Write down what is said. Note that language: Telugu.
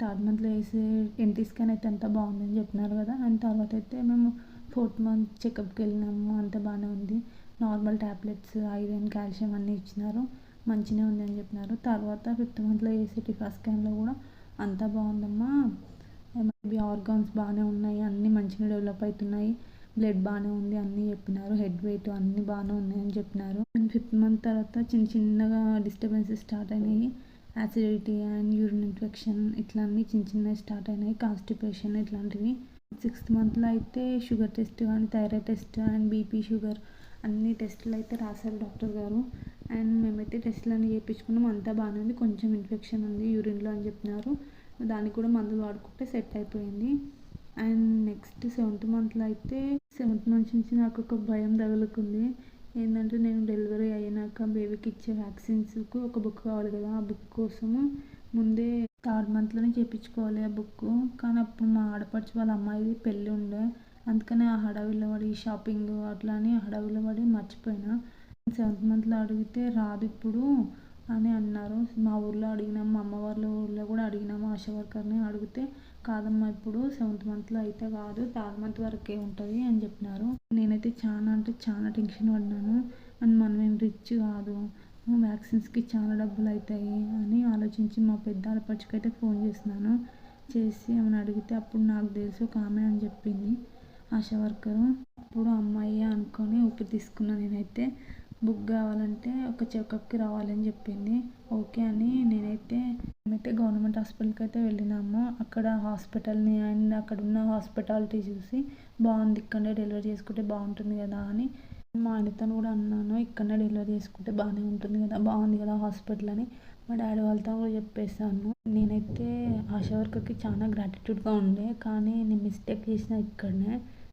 థర్డ్ మంత్లో వేసే ఎన్టీ స్కాన్ అయితే అంతా బాగుందని చెప్పినారు కదా. అండ్ తర్వాత అయితే మేము ఫోర్త్ మంత్ చెకప్కి వెళ్ళినాము, అంత బాగానే ఉంది. నార్మల్ ట్యాబ్లెట్స్, ఐరన్, కాల్షియం అన్నీ ఇచ్చినారు, మంచిగా ఉంది అని చెప్పినారు. తర్వాత ఫిఫ్త్ మంత్లో వేసే టిఫా స్కాన్లో కూడా అంతా బాగుందమ్మా, బేబీ ఆర్గాన్స్ బాగానే ఉన్నాయి, అన్నీ మంచిగా డెవలప్ అవుతున్నాయి, బ్లడ్ బాగానే ఉంది అన్నీ చెప్పినారు, హెడ్ వెయిట్ అన్నీ బాగానే ఉన్నాయని చెప్పినారు. అండ్ ఫిఫ్త్ మంత్ తర్వాత చిన్న చిన్నగా డిస్టర్బెన్సెస్ స్టార్ట్ అయినాయి, యాసిడిటీ అండ్ యూరిన్ ఇన్ఫెక్షన్ ఇట్లా అన్నీ చిన్న చిన్నవి స్టార్ట్ అయినాయి, కాన్స్టిపేషన్ ఇట్లాంటివి. సిక్స్త్ మంత్లో అయితే షుగర్ టెస్ట్ కానీ, thyroid test and BP, sugar అన్ని టెస్టులు అయితే రాశారు డాక్టర్ గారు. అండ్ మేమైతే టెస్టులు అన్నీ చేయించుకున్నాం, అంతా బాగానే ఉంది, కొంచెం ఇన్ఫెక్షన్ ఉంది యూరిన్లో అని చెప్పినారు. దానికి కూడా మందులు వాడుకుంటే సెట్ అయిపోయింది. అండ్ నెక్స్ట్ సెవెంత్ మంత్లో అయితే సెవెంత్ మంత్ నుంచి నాకు ఒక భయం తగులుకుంది. ఏంటంటే నేను డెలివరీ అయినాక బేబీకి ఇచ్చే వ్యాక్సిన్స్కి ఒక బుక్ కావాలి కదా, ఆ బుక్ కోసము ముందే థర్డ్ మంత్లోనే చేయించుకోవాలి ఆ బుక్. కానీ అప్పుడు మా ఆడపడుచు వాళ్ళ అమ్మాయిది పెళ్ళి ఉండే, అందుకని ఆ హడావిలో పడి షాపింగ్ అట్లా అని హడావిలో పడి మర్చిపోయినా. సెవెంత్ మంత్లో అడిగితే రాదు ఇప్పుడు అని అన్నారు. మా ఊర్లో అడిగినాము, మా అమ్మ వాళ్ళ ఊర్లో కూడా అడిగినాము, ఆశా వర్కర్ని అడిగితే కాదమ్మా ఇప్పుడు సెవెంత్ మంత్లో అయితే కాదు, థర్డ్ మంత్ వరకే ఉంటుంది అని చెప్పినారు. నేనైతే చాలా అంటే చాలా టెన్షన్ పడినాను. అండ్ మనం ఏం రిచ్ కాదు, వ్యాక్సిన్స్కి చాలా డబ్బులు అవుతాయి అని ఆలోచించి మా పెద్ద ఆడపడుచుకైతే ఫోన్ చేసినాను. చేసి ఏమైనా అడిగితే అప్పుడు నాకు తెలుసు ఒక ఆమె అని చెప్పింది ఆశా వర్కరు. అప్పుడు అమ్మాయి అనుకొని ఊపిరి తీసుకున్నాను. నేనైతే బుక్ కావాలంటే ఒక చెకప్కి రావాలని చెప్పింది. ఓకే అని మేమైతే గవర్నమెంట్ హాస్పిటల్కి అయితే వెళ్ళినాము. అక్కడ హాస్పిటల్ని అండ్ అక్కడ ఉన్న హాస్పిటాలిటీ చూసి బాగుంది, ఇక్కడనే డెలివరీ చేసుకుంటే బాగుంటుంది కదా అని మా ఆయనతో కూడా అన్నాను. ఇక్కడనే డెలివరీ చేసుకుంటే బాగానే ఉంటుంది కదా, బాగుంది కదా హాస్పిటల్ అని మా డాడీ వాళ్ళతో కూడా చెప్పేసాను. నేనైతే ఆశా వర్కర్కి చాలా గ్రాటిట్యూడ్గా ఉండే, కానీ నేను మిస్టేక్ చేసిన ఇక్కడనే.